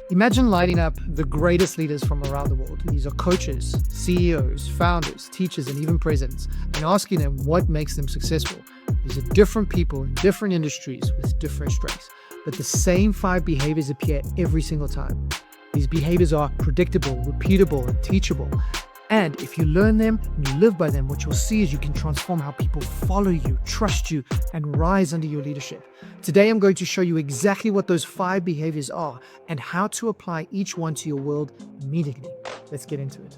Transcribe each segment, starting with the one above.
Imagine lighting up the greatest leaders from around the world. These are coaches, CEOs, founders, teachers, and even presidents, and asking them what makes them successful. These are different people in different industries with different strengths, but the same 5 behaviors appear every single time. These behaviors are predictable, repeatable, and teachable. And if you learn them and you live by them, what you'll see is you can transform how people follow you, trust you, and rise under your leadership. Today, I'm going to show you exactly what those 5 behaviors are and how to apply each one to your world immediately. Let's get into it.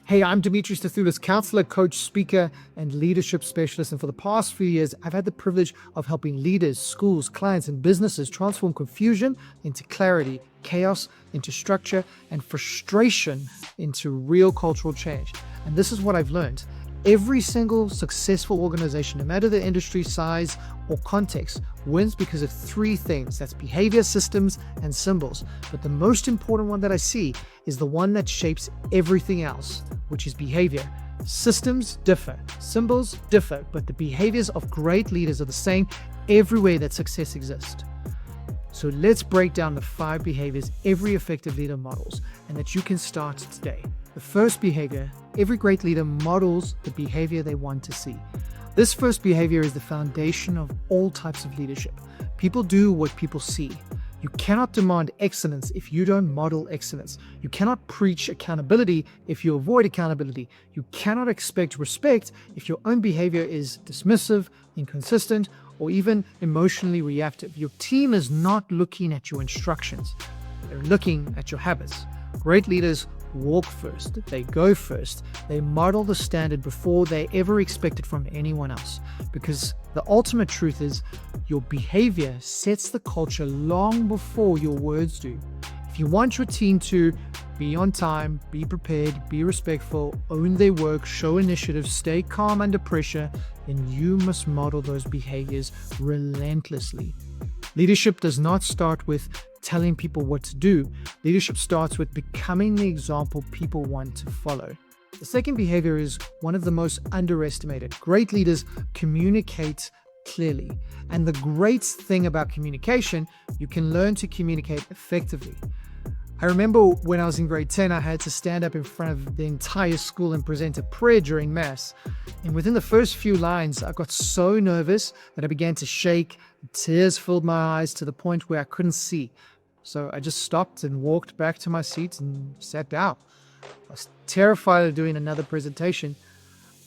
Hey, I'm Dimitri, Stathoulis, counselor, coach, speaker, and leadership specialist. And for the past few years, I've had the privilege of helping leaders, schools, clients, and businesses transform confusion into clarity, chaos into structure, and frustration into real cultural change. And this is what I've learned. Every single successful organization, no matter the industry size or context, wins because of 3 things. That's behavior, systems, and symbols. But the most important one that I see is the one that shapes everything else, which is behavior. Systems differ, symbols differ, but the behaviors of great leaders are the same everywhere that success exists. So let's break down the 5 behaviors every effective leader models and that you can start today. The first behavior, every great leader models the behavior they want to see. This first behavior is the foundation of all types of leadership. People do what people see. You cannot demand excellence if you don't model excellence. You cannot preach accountability if you avoid accountability. You cannot expect respect if your own behavior is dismissive, inconsistent, or even emotionally reactive. Your team is not looking at your instructions. They're looking at your habits. Great leaders walk first, they go first, they model the standard before they ever expect it from anyone else. Because the ultimate truth is your behavior sets the culture long before your words do. If you want your team to be on time, be prepared, be respectful, own their work, show initiative, stay calm under pressure, then you must model those behaviors relentlessly. Leadership does not start with telling people what to do. Leadership starts with becoming the example people want to follow. The second behavior is one of the most underestimated. Great leaders communicate clearly. And the great thing about communication, you can learn to communicate effectively. I remember when I was in grade 10, I had to stand up in front of the entire school and present a prayer during Mass. And within the first few lines, I got so nervous that I began to shake. Tears filled my eyes to the point where I couldn't see. So I just stopped and walked back to my seat and sat down. I was terrified of doing another presentation.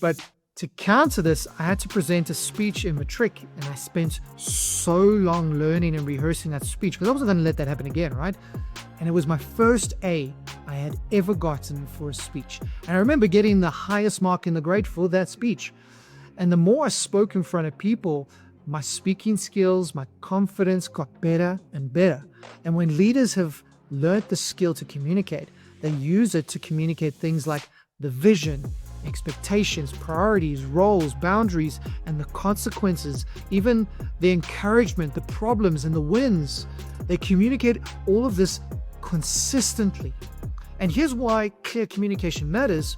But to counter this, I had to present a speech in matric, and I spent so long learning and rehearsing that speech because I wasn't going to let that happen again, right? And it was my first A I had ever gotten for a speech. And I remember getting the highest mark in the grade for that speech. And the more I spoke in front of people, my speaking skills, my confidence got better and better. And when leaders have learned the skill to communicate, they use it to communicate things like the vision, expectations, priorities, roles, boundaries, and the consequences, even the encouragement, the problems, and the wins. They communicate all of this consistently. And here's why clear communication matters,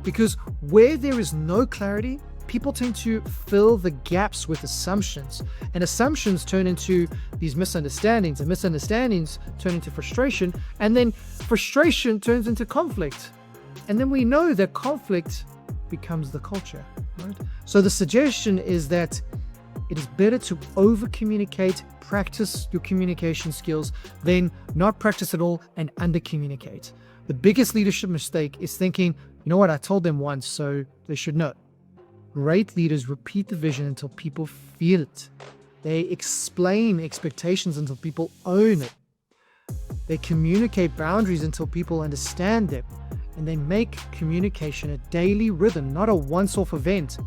because where there is no clarity, people tend to fill the gaps with assumptions, and assumptions turn into these misunderstandings, and misunderstandings turn into frustration, and then frustration turns into conflict. And then we know that conflict becomes the culture, right? So the suggestion is that it is better to over-communicate, practice your communication skills, than not practice at all and under-communicate. The biggest leadership mistake is thinking, you know what, I told them once, so they should know. Great leaders repeat the vision until people feel it. They explain expectations until people own it. They communicate boundaries until people understand them. And they make communication a daily rhythm, not a once-off event.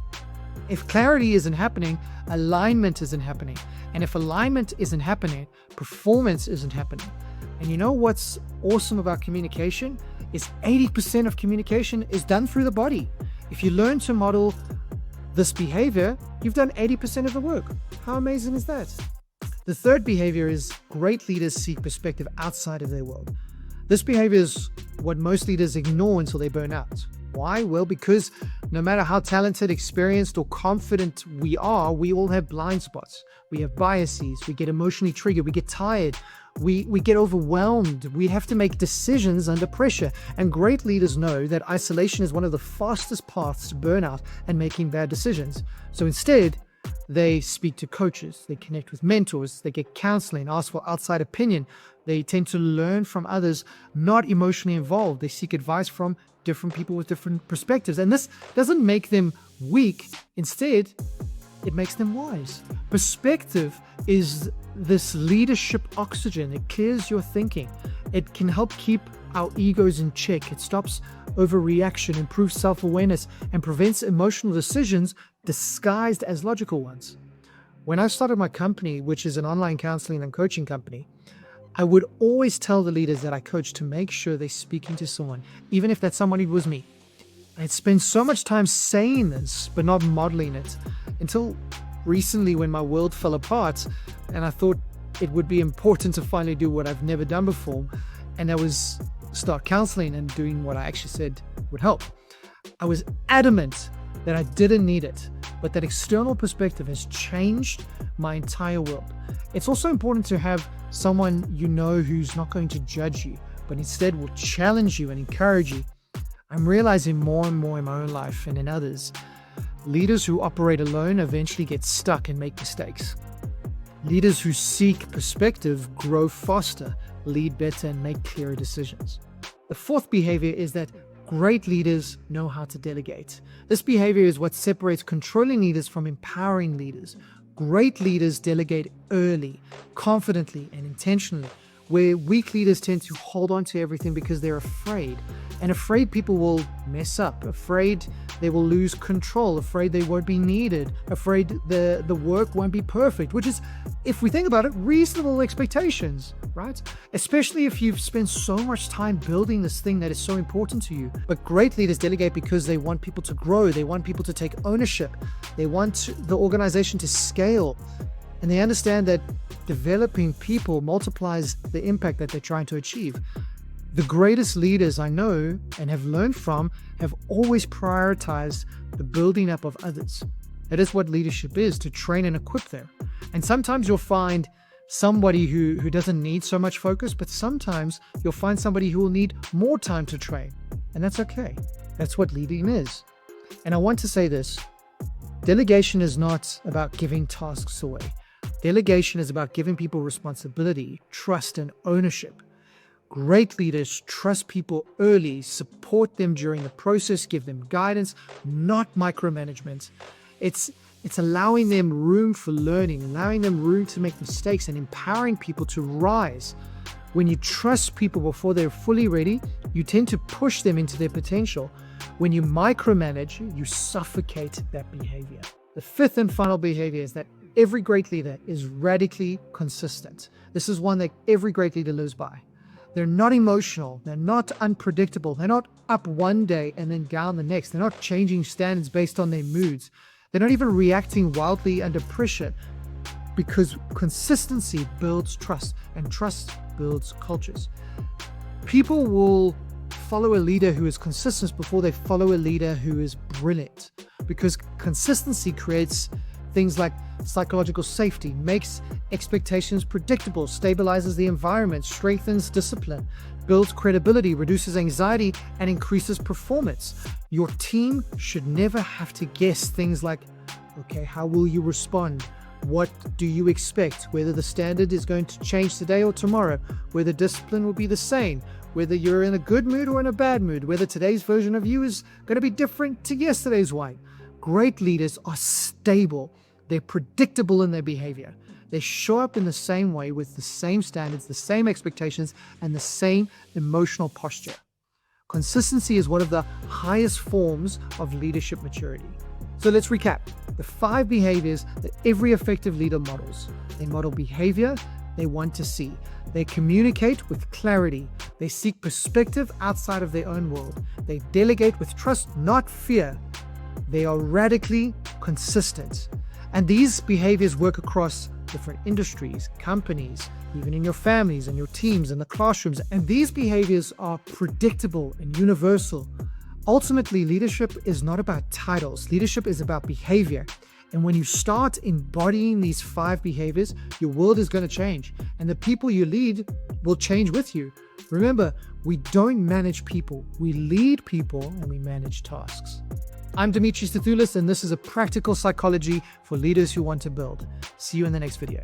If clarity isn't happening, alignment isn't happening. And if alignment isn't happening, performance isn't happening. And you know what's awesome about communication? Is 80% of communication is done through the body. If you learn to model this behavior, you've done 80% of the work. How amazing is that? The third behavior is great leaders seek perspective outside of their world. This behavior is what most leaders ignore until they burn out. Why? Well, because no matter how talented, experienced, or confident we are, we all have blind spots. We have biases. We get emotionally triggered. We get tired. We get overwhelmed. We have to make decisions under pressure. And great leaders know that isolation is one of the fastest paths to burnout and making bad decisions. So instead, they speak to coaches, they connect with mentors, they get counseling, ask for outside opinion. They tend to learn from others not emotionally involved. They seek advice from different people with different perspectives. And this doesn't make them weak. Instead, it makes them wise. Perspective is this leadership oxygen. It clears your thinking. It can help keep our egos in check. It stops overreaction, improves self-awareness, and prevents emotional decisions disguised as logical ones. When I started my company, which is an online counseling and coaching company, I would always tell the leaders that I coach to make sure they're speaking to someone, even if that somebody was me. I'd spend so much time saying this, but not modeling it, until recently when my world fell apart and I thought it would be important to finally do what I've never done before, and that was start counseling and doing what I actually said would help. I was adamant that I didn't need it, but that external perspective has changed my entire world. It's also important to have someone you know who's not going to judge you, but instead will challenge you and encourage you. I'm realizing more and more in my own life and in others, leaders who operate alone eventually get stuck and make mistakes. Leaders who seek perspective grow faster, lead better, and make clearer decisions. The fourth behavior is that great leaders know how to delegate. This behavior is what separates controlling leaders from empowering leaders. Great leaders delegate early, confidently, and intentionally, where weak leaders tend to hold on to everything because they're afraid. And afraid people will mess up, afraid they will lose control, afraid they won't be needed, afraid the work won't be perfect, which is, if we think about it, reasonable expectations, right? Especially if you've spent so much time building this thing that is so important to you. But great leaders delegate because they want people to grow, they want people to take ownership, they want the organization to scale, and they understand that developing people multiplies the impact that they're trying to achieve. The greatest leaders I know and have learned from have always prioritized the building up of others. That is what leadership is, to train and equip them. And sometimes you'll find somebody who doesn't need so much focus, but sometimes you'll find somebody who will need more time to train. And that's okay. That's what leading is. And I want to say this, delegation is not about giving tasks away. Delegation is about giving people responsibility, trust, and ownership. Great leaders trust people early, support them during the process, give them guidance, not micromanagement. It's allowing them room for learning, allowing them room to make mistakes, and empowering people to rise. When you trust people before they're fully ready, you tend to push them into their potential. When you micromanage, you suffocate that behavior. The fifth and final behavior is that every great leader is radically consistent. This is one that every great leader lives by. They're not emotional. They're not unpredictable. They're not up one day and then down the next. They're not changing standards based on their moods. They're not even reacting wildly under pressure, because consistency builds trust, and trust builds cultures. People will follow a leader who is consistent before they follow a leader who is brilliant, because consistency creates things like psychological safety, makes expectations predictable, stabilizes the environment, strengthens discipline, builds credibility, reduces anxiety, and increases performance. Your team should never have to guess things like, okay, how will you respond? What do you expect? Whether the standard is going to change today or tomorrow, whether discipline will be the same, whether you're in a good mood or in a bad mood, whether today's version of you is going to be different to yesterday's one. Great leaders are stable. They're predictable in their behavior. They show up in the same way with the same standards, the same expectations, and the same emotional posture. Consistency is one of the highest forms of leadership maturity. So let's recap. The 5 behaviors that every effective leader models. They model behavior they want to see. They communicate with clarity. They seek perspective outside of their own world. They delegate with trust, not fear. They are radically consistent. And these behaviors work across different industries, companies, even in your families and your teams and the classrooms. And these behaviors are predictable and universal. Ultimately, leadership is not about titles. Leadership is about behavior. And when you start embodying these 5 behaviors, your world is going to change. And the people you lead will change with you. Remember, we don't manage people. We lead people and we manage tasks. I'm Dimitri Stathoulis, and this is a practical psychology for leaders who want to build. See you in the next video.